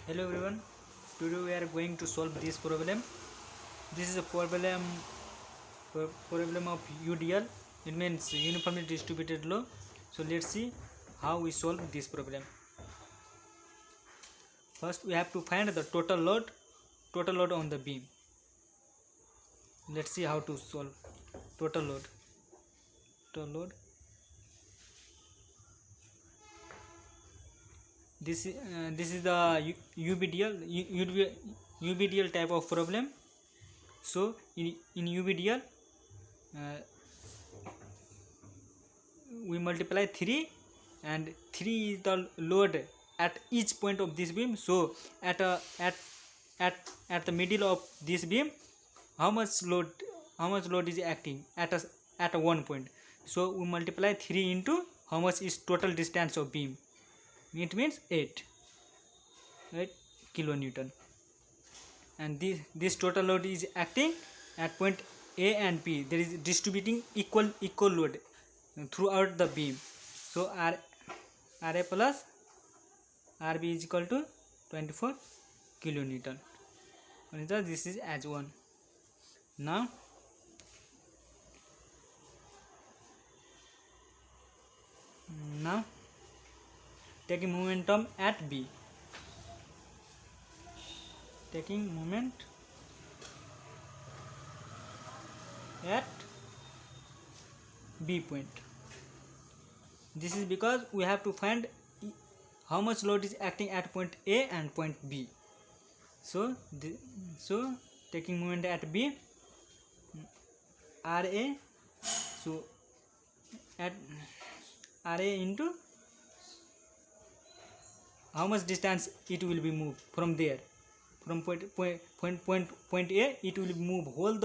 Hello everyone, today we are going to solve this problem. This is a problem of UDL. It means uniformly distributed law. So let's see how we solve this problem. First we have to find the total load on the beam. Let's see how to solve total load. This is the UBDL type of problem. So in UBDL we multiply 3, and 3 is the load at each point of this beam. So at the middle of this beam, how much load is acting at a one point. So we multiply 3 into how much is total distance of beam. It means 8 kilonewton, and this total load is acting at point A and B. There is distributing equal load throughout the beam. So RA plus RB is equal to 24 kilonewton. This is as 1. Now taking momentum at B. Taking moment at B point. This is because we have to find how much load is acting at point A and point B. So taking moment at B, RA, so at RA into how much distance it will be moved from there, from point A. It will move whole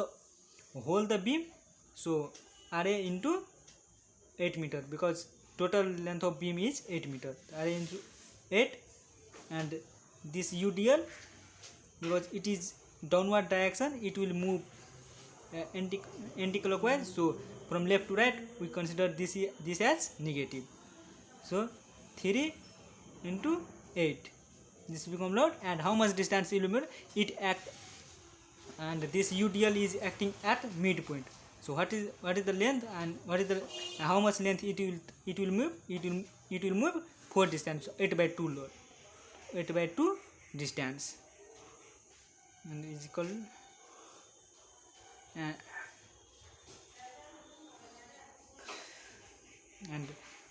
the beam. So RA into 8 meter, because total length of beam is 8 meter. RA into 8, and this UDL, because it is downward direction, it will move anti-clockwise. So from left to right we consider this as negative. So 3 into 8, this become load. And how much distance it will move? It act, and this UDL is acting at midpoint. So what is the length, and what is the how much length it will move? It will move 4 distance. So 8/2 load, 8/2 distance, and is equal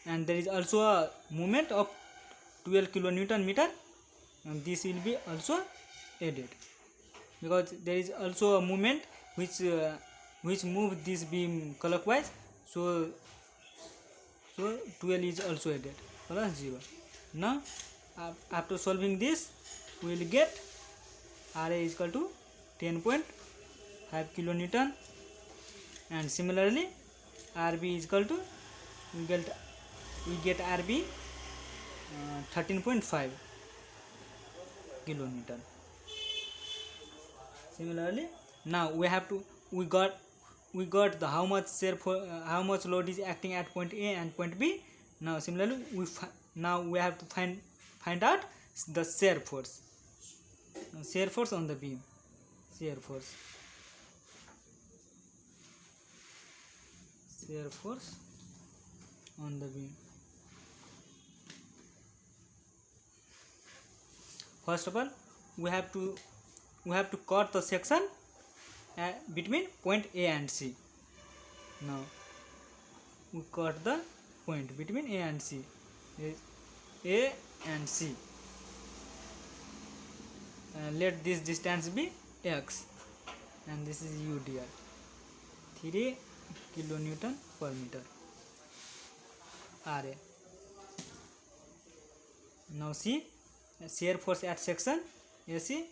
and there is also a moment of 12 kilonewton meter, and this will be also added, because there is also a moment which move this beam clockwise. So 12 is also added plus 0. Now after solving this, we will get RA is equal to 10.5 kilonewton, and similarly RB is equal to we get RB 13.5 kilonewton. Similarly, now we got the how much load is acting at point A and point B. Now similarly we have to find out the shear force on the beam. Shear force on the beam. First of all, we have to cut the section between point A and C. Now we cut the point between A and C. Let this distance be x, and this is UDL 3 kilonewton per meter RA. Now see shear force at section AC.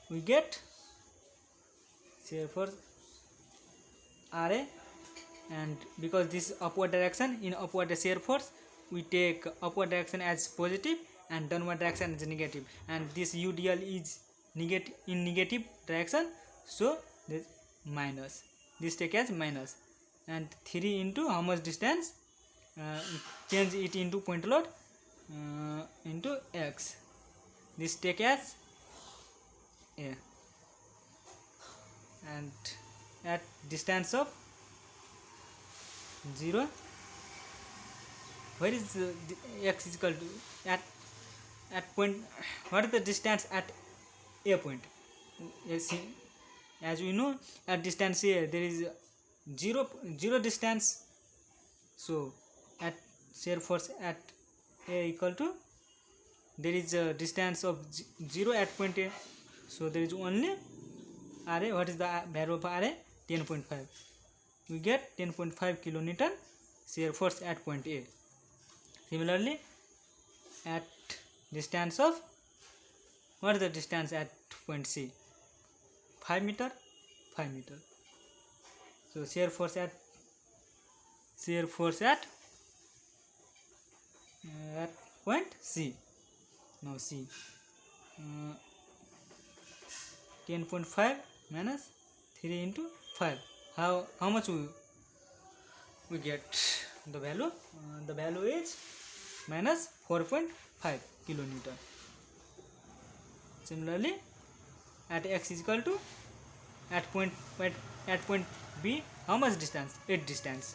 We get shear force RA, and because this upward direction, in upward shear force we take upward direction as positive and downward direction as negative, and this UDL is negative direction, so this minus, this take as minus. And 3 into how much distance, change it into point load into x, this take as A, and at distance of 0, where is x is equal to at point, what is the distance at A point? As we know, at distance A there is zero distance, so at shear force at A equal to, there is a distance of 0 at point A, so there is only RA. What is the value of RA? 10.5. We get 10.5 kilonewton shear force at point A. Similarly, at distance of, what is the distance at point C? 5 meter. 5 meter. So shear force at point C. Now C, 10.5 minus 3 into 5. How much we get the value? The value is minus 4.5 kilonewton. Similarly, at x is equal to, at point B, how much distance? 8 distance.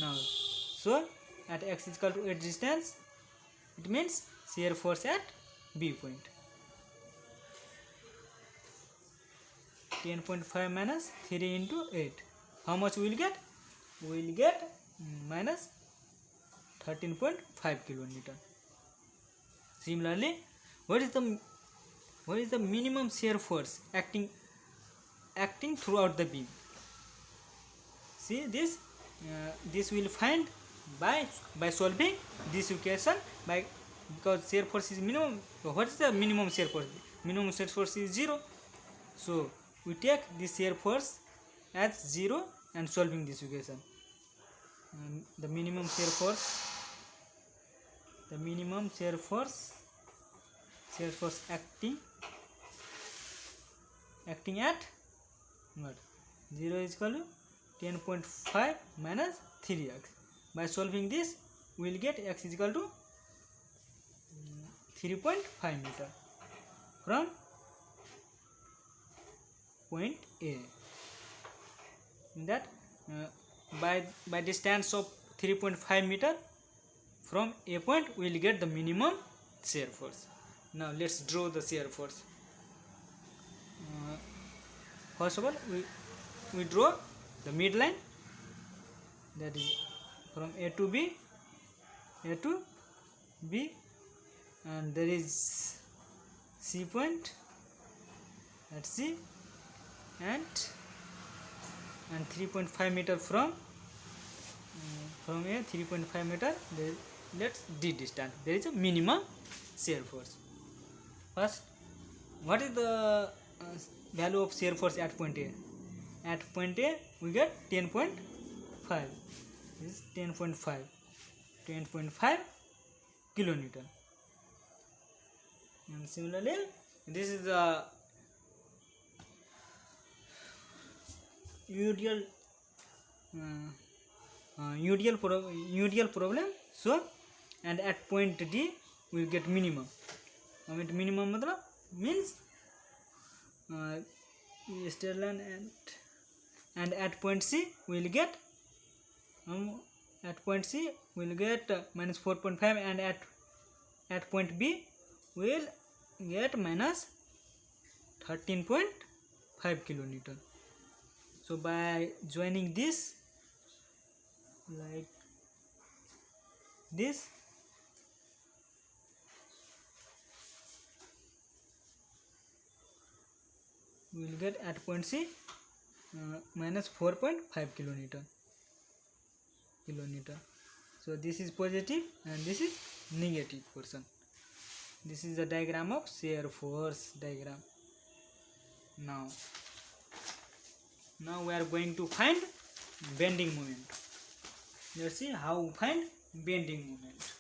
Now, so at x is equal to 8 distance, it means shear force at B point. 10.5 minus 3 into 8. How much we will get? We will get minus 13.5 kilonewton. Similarly, what is the minimum shear force acting throughout the beam? See this, this will find by solving this equation, because shear force is minimum. So what is the minimum shear force? Minimum shear force is 0. So we take this shear force as 0 and solving this equation. The minimum shear force acting at what? 0 is equal to 10.5 minus 3x. By solving this, we will get x is equal to 3.5 meter from point A. In that, by distance of 3.5 meter from A point, we will get the minimum shear force. Now let's draw the shear force. First of all, we draw the midline, that is from A to B, and there is C point at C, and 3.5 meter from A, 3.5 meter. Let's D distance. There is a minimum shear force. First, what is the value of shear force at point A? At point A, we get 10.5. This is 10.5 kilonewton. And similarly, this is the UDL problem. So, and at point D, we will get minimum. Minimum means straight line, and at point C we will get minus 4.5, and at point B we will get minus 13.5 kilonewton. So by joining this like this, we will get at point C minus 4.5 kilonewton. So this is positive and this is negative portion. This is the diagram of shear force diagram. Now we are going to find bending moment. Let's see how we find bending moment.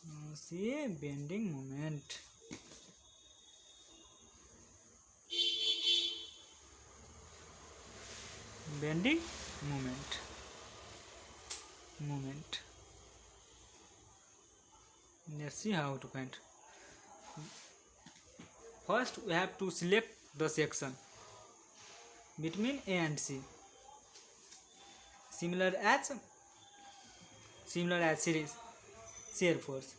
Now see bending moment. Bending moment. Let's see how to find. First we have to select the section between A and C, similar as series shear force.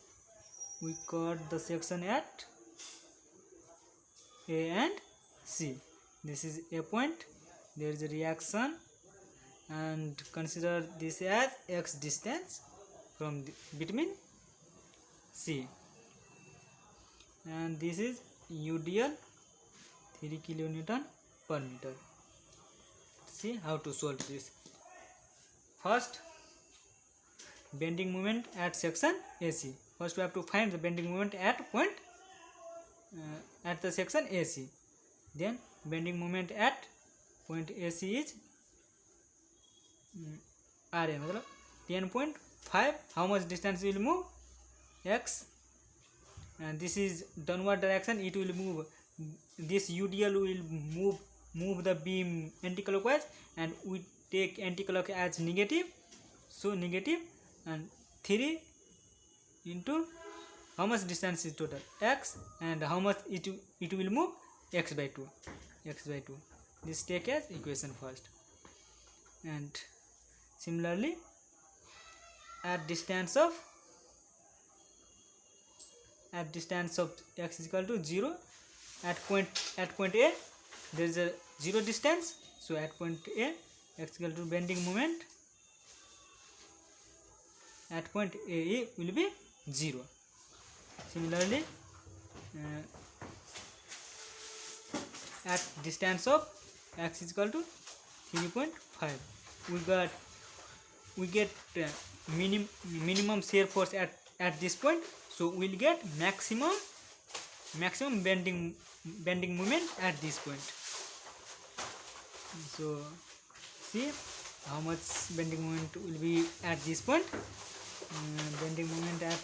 We cut the section at A and C. This is A point, there is a reaction, and consider this as x distance from between C, and this is UDL 3 kilonewton per meter. See how to solve this. First, bending moment at section AC. First we have to find the bending moment at point at the section AC. Then bending moment at point AC is RA, 10.5. How much distance will move? X, and this is downward direction. It will move. This UDL will move the beam anti-clockwise, and we take anti-clock as negative. So negative, and 3 into how much distance is total? X, and how much it will move? X by 2. This take as equation first. And similarly, at distance of x is equal to 0, at point A there is a 0 distance. So at point A, x is equal to bending moment at point A will be 0. Similarly, at distance of x is equal to 3.5, we get minimum shear force at this point. So we'll get maximum bending moment at this point. So see how much bending moment will be at this point. Bending moment at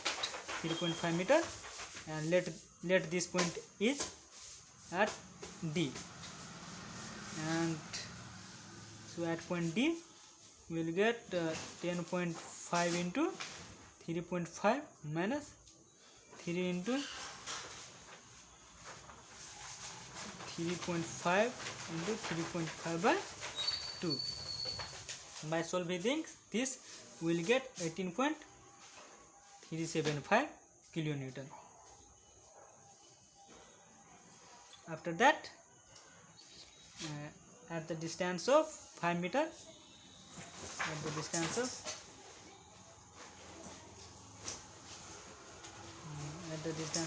3.5 meter, and let this point is at D, and so at point D we will get 10.5 into 3.5 minus 3 into 3.5 into 3.5 by 2. By solving this, we will get 18.375 kilonewton. After that, at the distance of 5 meter, at the distance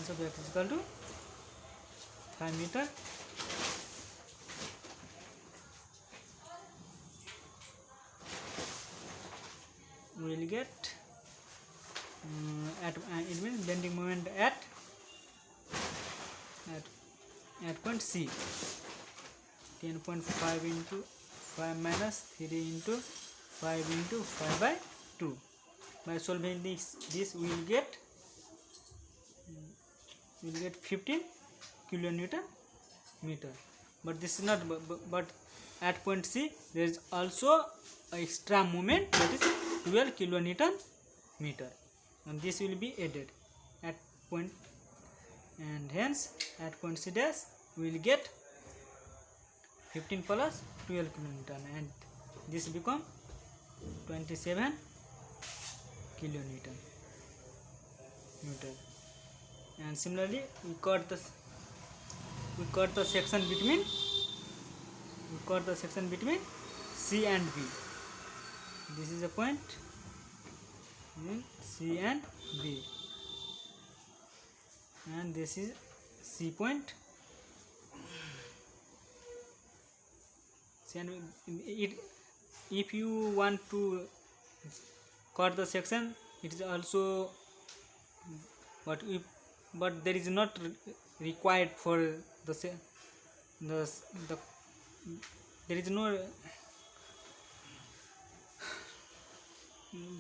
of x is equal to 5 meter, we will get it means bending moment at point C, 10.5 into 5 minus 3 into 5 into 5 by 2. By solving this we will get 15 kilonewton meter. But this is not, but at point C there is also extra moment, that is 12 kilonewton meter, and this will be added at point, and hence at point C dash we will get 15 plus 12 kilonewton, and this become 27 kilonewton meter. And similarly, we cut the section between C and B. This is a point C and B, and this is C point. If you want to cut the section, it is also, but there is not required for there is no,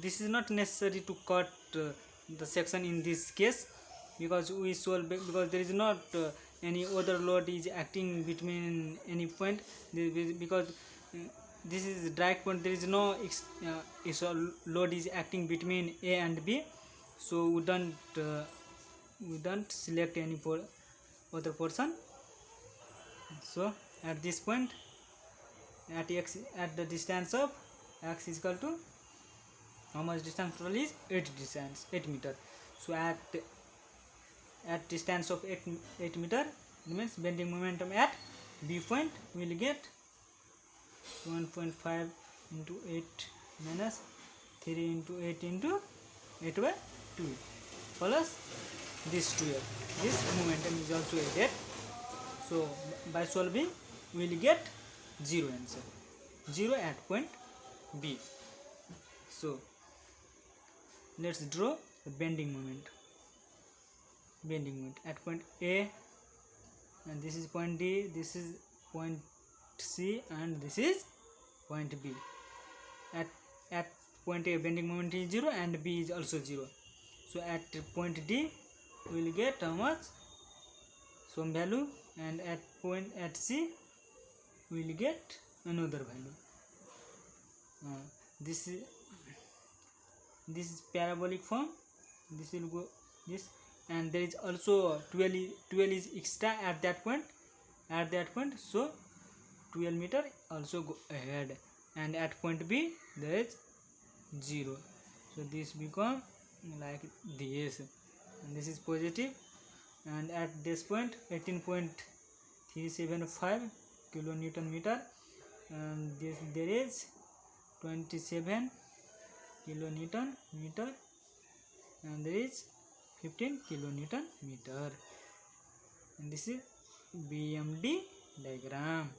this is not necessary to cut the section in this case, because we solve, because there is not any other load is acting between any point, because this is direct point, there is no extra load is acting between A and B. so we don't select any other portion. So at this point, at x, at the distance of x is equal to how much distance total is 8 meter. So at distance of 8 meter, means bending momentum at B point will get 1.5 into 8 minus 3 into 8 into 8 by 2 plus this 12. This momentum is also added. So by solving we will get 0 answer, 0 at point B. So let's draw the bending moment. At point A, and this is point D, this is point C, and this is point B. At point A, bending moment is 0 and B is also 0. So at point D we will get how much, some value, and at C we will get another value. This is parabolic form. This will go this, and there is also 12 is extra at that point. So 12 meter also go ahead, and at point B there is 0. So this become like this, and this is positive, and at this point 18.375 kilonewton meter, and this there is 27 kilonewton meter, and there is 15 kilonewton meter, and this is BMD diagram.